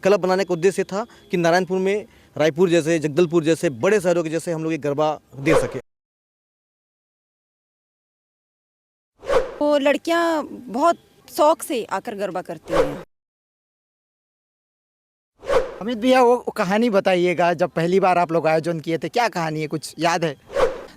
Club बनाने का उद्देश्य था कि नारायणपुर में रायपुर जैसे, जगदलपुर जैसे बड़े शहरों के जैसे हम लोग ये गरबा दे सके। तो लड़कियां बहुत शौक से आकर गरबा करती हैं। अमित भैया, वो कहानी बताइएगा, जब पहली बार आप लोग आयोजन किए थे, क्या कहानी है, कुछ याद है?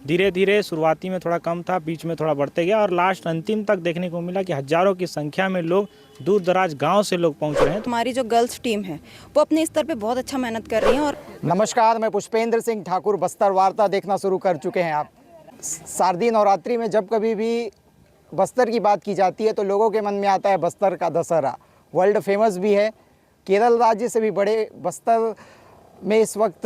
धीरे धीरे शुरुआती में थोड़ा कम था, बीच में थोड़ा बढ़ते गया और लास्ट अंतिम तक देखने को मिला कि हजारों की संख्या में लोग, दूर दराज गांव से लोग पहुंच रहे हैं। हमारी जो गर्ल्स टीम है वो अपने स्तर पे बहुत अच्छा मेहनत कर रही हैं। और नमस्कार, मैं पुष्पेंद्र सिंह ठाकुर। बस्तर वार्ता देखना शुरू कर चुके हैं आप। शारदीय नवरात्रि में जब कभी भी बस्तर की बात की जाती है तो लोगों के मन में आता है बस्तर का दशहरा। वर्ल्ड फेमस भी है, केरल राज्य से भी बड़े बस्तर में इस वक्त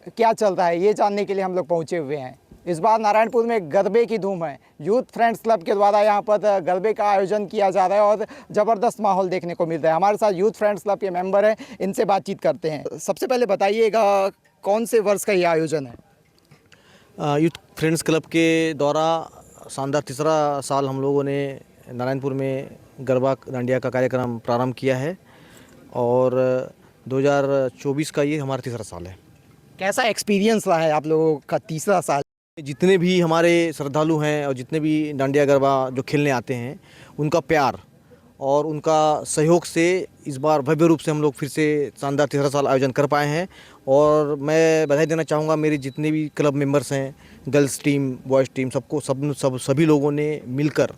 क्या चल रहा है ये जानने के लिए हम लोग पहुँचे हुए हैं। इस बार नारायणपुर में गरबे की धूम है। यूथ फ्रेंड्स क्लब के द्वारा यहाँ पर गरबे का आयोजन किया जा रहा है और ज़बरदस्त माहौल देखने को मिल रहा है। हमारे साथ यूथ फ्रेंड्स क्लब के मेंबर हैं, इनसे बातचीत करते हैं। सबसे पहले बताइएगा, कौन से वर्ष का ये आयोजन है? यूथ फ्रेंड्स क्लब के द्वारा शानदार तीसरा साल हम लोगों ने नारायणपुर में गरबा डांडिया का कार्यक्रम प्रारंभ किया है और 2024 का ये हमारा तीसरा साल है। कैसा एक्सपीरियंस रहा है आप लोगों का तीसरा साल? जितने भी हमारे श्रद्धालु हैं और जितने भी डांडिया गरबा जो खेलने आते हैं, उनका प्यार और उनका सहयोग से इस बार भव्य रूप से हम लोग फिर से शानदार तीसरा साल आयोजन कर पाए हैं। और मैं बधाई देना चाहूँगा मेरे जितने भी क्लब मेंबर्स हैं, गर्ल्स टीम, बॉयज़ टीम, सबको सभी लोगों ने मिलकर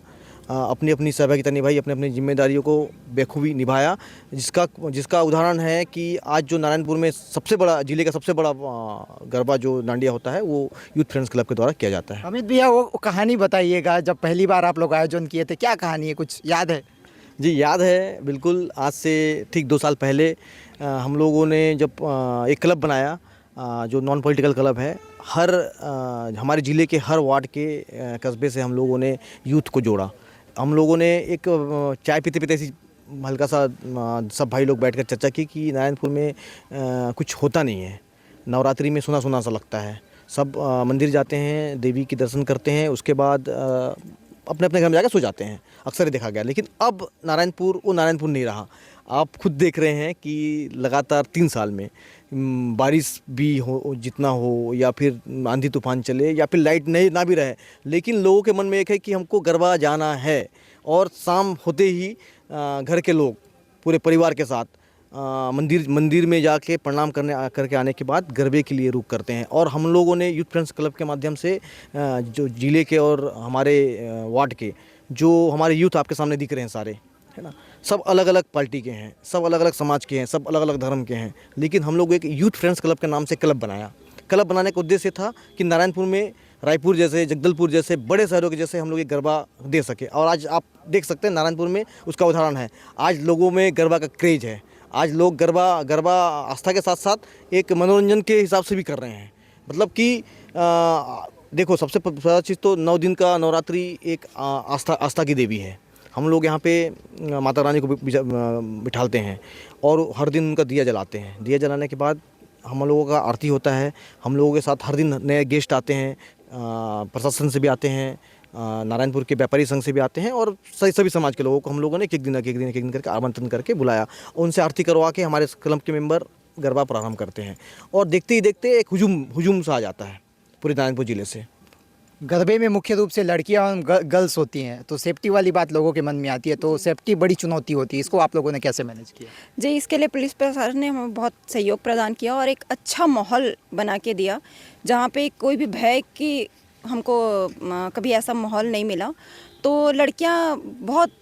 अपनी अपनी सहभागिता निभाई, अपनी अपनी जिम्मेदारियों को बेखूबी निभाया, जिसका उदाहरण है कि आज जो नारायणपुर में सबसे बड़ा, जिले का सबसे बड़ा गरबा जो डांडिया होता है वो यूथ फ्रेंड्स क्लब के द्वारा किया जाता है। अमित भैया, वो कहानी बताइएगा, जब पहली बार आप लोग आयोजन किए थे, क्या कहानी है, कुछ याद है? जी याद है, बिल्कुल। आज से ठीक 2 साल पहले हम लोगों ने जब एक क्लब बनाया जो नॉन पॉलिटिकल क्लब है। हमारे ज़िले के हर वार्ड के कस्बे से हम लोगों ने यूथ को जोड़ा। हम लोगों ने एक चाय पीते पीते ऐसी हल्का सा सब भाई लोग बैठकर चर्चा की कि नारायणपुर में कुछ होता नहीं है, नवरात्रि में सुना सुना सा लगता है। सब मंदिर जाते हैं, देवी के दर्शन करते हैं, उसके बाद अपने अपने घर में जाकर सो जाते हैं, अक्सर देखा गया। लेकिन अब नारायणपुर वो नारायणपुर नहीं रहा। आप खुद देख रहे हैं कि लगातार 3 साल में बारिश भी हो, जितना हो, या फिर आंधी तूफान चले, या फिर लाइट नहीं ना भी रहे, लेकिन लोगों के मन में एक है कि हमको गरबा जाना है। और शाम होते ही घर के लोग पूरे परिवार के साथ मंदिर में जाके प्रणाम करके आने के बाद गरबे के लिए रुक करते हैं। और हम लोगों ने यूथ फ्रेंड्स क्लब के माध्यम से जो ज़िले के और हमारे वार्ड के जो हमारे यूथ आपके सामने दिख रहे हैं सारे, है ना, सब अलग अलग पार्टी के हैं, सब अलग अलग समाज के हैं, सब अलग अलग धर्म के हैं, लेकिन हम लोग एक यूथ फ्रेंड्स क्लब के नाम से क्लब बनाया। क्लब बनाने का उद्देश्य था कि नारायणपुर में रायपुर जैसे, जगदलपुर जैसे बड़े शहरों के जैसे हम लोग ये गरबा दे सके। और आज आप देख सकते हैं नारायणपुर में उसका उदाहरण है। आज लोगों में गरबा का क्रेज़ है। आज लोग गरबा आस्था के साथ साथ एक मनोरंजन के हिसाब से भी कर रहे हैं। मतलब कि देखो, सबसे पहला चीज़ तो 9 दिन का नवरात्रि एक आस्था की देवी है। हम लोग यहाँ पे माता रानी को बिठालते हैं और हर दिन उनका दिया जलाते हैं। दिया जलाने के बाद हम लोगों का आरती होता है। हम लोगों के साथ हर दिन नए गेस्ट आते हैं, प्रशासन से भी आते हैं, नारायणपुर के व्यापारी संघ से भी आते हैं, और सभी समाज के लोगों को हम लोगों ने एक दिन करके आमंत्रण करके बुलाया। उनसे आरती करवा के हमारे क्लब के मेंबर गरबा प्रारंभ करते हैं। और देखते ही देखते एक हुजूम सा आ जाता है पूरे नारायणपुर ज़िले से। गरबे में मुख्य रूप से लड़कियां और गर्ल्स होती हैं, तो सेफ्टी वाली बात लोगों के मन में आती है, तो सेफ्टी बड़ी चुनौती होती है। इसको आप लोगों ने कैसे मैनेज किया? जी, इसके लिए पुलिस प्रशासन ने हमें बहुत सहयोग प्रदान किया और एक अच्छा माहौल बना के दिया, जहाँ पे कोई भी भय की हमको कभी ऐसा माहौल नहीं मिला। तो लड़कियां बहुत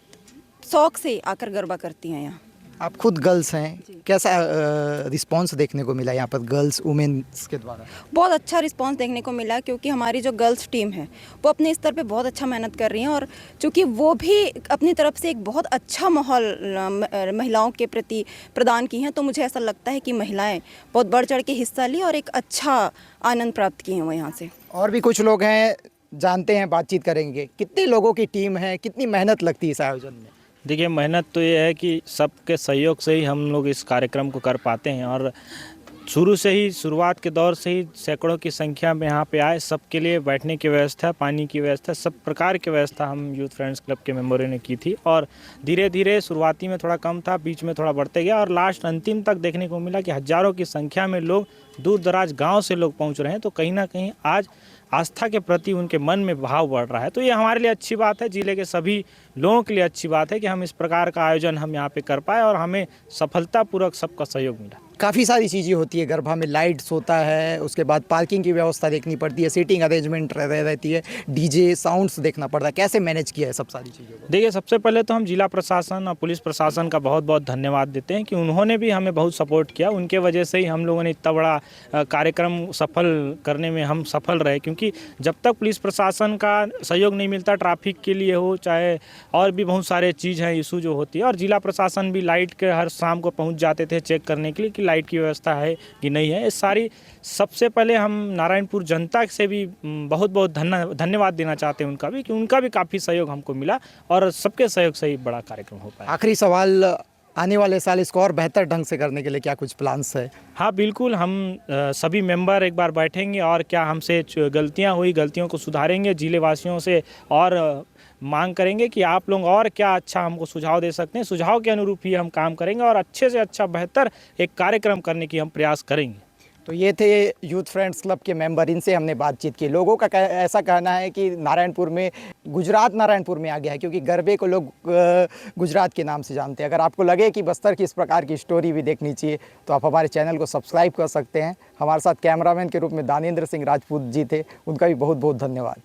शौक से आकर गरबा करती हैं यहाँ। आप खुद गर्ल्स हैं, कैसा रिस्पांस देखने को मिला यहाँ पर गर्ल्स वुमेन्स के द्वारा? बहुत अच्छा रिस्पांस देखने को मिला, क्योंकि हमारी जो गर्ल्स टीम है वो अपने स्तर पे बहुत अच्छा मेहनत कर रही हैं। और चूँकि वो भी अपनी तरफ से एक बहुत अच्छा माहौल महिलाओं के प्रति प्रदान की हैं, तो मुझे ऐसा लगता है कि महिलाएं बहुत बढ़ चढ़ के हिस्सा ली और एक अच्छा आनंद प्राप्त किए हैं वो यहाँ से। और भी कुछ लोग हैं, जानते हैं, बातचीत करेंगे। कितने लोगों की टीम है, कितनी मेहनत लगती है इस आयोजन में? देखिए, मेहनत तो ये है कि सबके सहयोग से ही हम लोग इस कार्यक्रम को कर पाते हैं। और शुरू से ही शुरुआत के दौर से ही सैकड़ों की संख्या में यहाँ पे आए। सबके लिए बैठने की व्यवस्था, पानी की व्यवस्था, सब प्रकार की व्यवस्था हम यूथ फ्रेंड्स क्लब के मेंबरों ने की थी। और धीरे धीरे शुरुआती में थोड़ा कम था, बीच में थोड़ा बढ़ते गया और लास्ट अंतिम तक देखने को मिला कि हज़ारों की संख्या में लोग, दूर दराज गाँव से लोग पहुँच रहे हैं। तो कहीं ना कहीं आज आस्था के प्रति उनके मन में भाव बढ़ रहा है। तो ये हमारे लिए अच्छी बात है, जिले के सभी लोगों के लिए अच्छी बात है कि हम इस प्रकार का आयोजन हम यहाँ पे कर पाए और हमें सफलतापूर्वक सबका सहयोग मिला। काफ़ी सारी चीज़ें होती है गरबा में, लाइट्स होता है, उसके बाद पार्किंग की व्यवस्था देखनी पड़ती है, सीटिंग अरेंजमेंट रहती है, डीजे साउंड्स देखना पड़ता है। कैसे मैनेज किया है सब सारी चीज़ों को? देखिए, सबसे पहले तो हम जिला प्रशासन और पुलिस प्रशासन का बहुत बहुत धन्यवाद देते हैं कि उन्होंने भी हमें बहुत सपोर्ट किया। उनके वजह से ही हम लोगों ने इतना बड़ा कार्यक्रम सफल करने में हम सफल रहे, क्योंकि जब तक पुलिस प्रशासन का सहयोग नहीं मिलता, ट्रैफिक के लिए हो चाहे और भी बहुत सारे चीज़ हैं, इशू जो होती है, और जिला प्रशासन भी लाइट के हर शाम को पहुँच जाते थे चेक करने के लिए कि लाइट की व्यवस्था है कि नहीं है। इस सारी सबसे पहले हम नारायणपुर जनता से भी बहुत बहुत धन्यवाद देना चाहते हैं उनका भी, कि उनका भी काफ़ी सहयोग हमको मिला और सबके सहयोग से ही बड़ा कार्यक्रम हो पाया। आखिरी सवाल, आने वाले साल इसको और बेहतर ढंग से करने के लिए क्या कुछ प्लान्स है? हाँ बिल्कुल, हम सभी मेंबर एक बार बैठेंगे और क्या हमसे गलतियाँ हुई, गलतियों को सुधारेंगे, जिले वासियों से और मांग करेंगे कि आप लोग और क्या अच्छा हमको सुझाव दे सकते हैं। सुझाव के अनुरूप ही हम काम करेंगे और अच्छे से अच्छा बेहतर एक कार्यक्रम करने की हम प्रयास करेंगे। तो ये थे यूथ फ्रेंड्स क्लब के मेंबर, इनसे हमने बातचीत की। लोगों का ऐसा कहना है कि नारायणपुर में, गुजरात नारायणपुर में आ गया है, क्योंकि गरबे को लोग गुजरात के नाम से जानते हैं। अगर आपको लगे कि बस्तर की इस प्रकार की स्टोरी भी देखनी चाहिए तो आप हमारे चैनल को सब्सक्राइब कर सकते हैं। हमारे साथ कैमरामैन के रूप में दानेंद्र सिंह राजपूत जी थे, उनका भी बहुत बहुत धन्यवाद।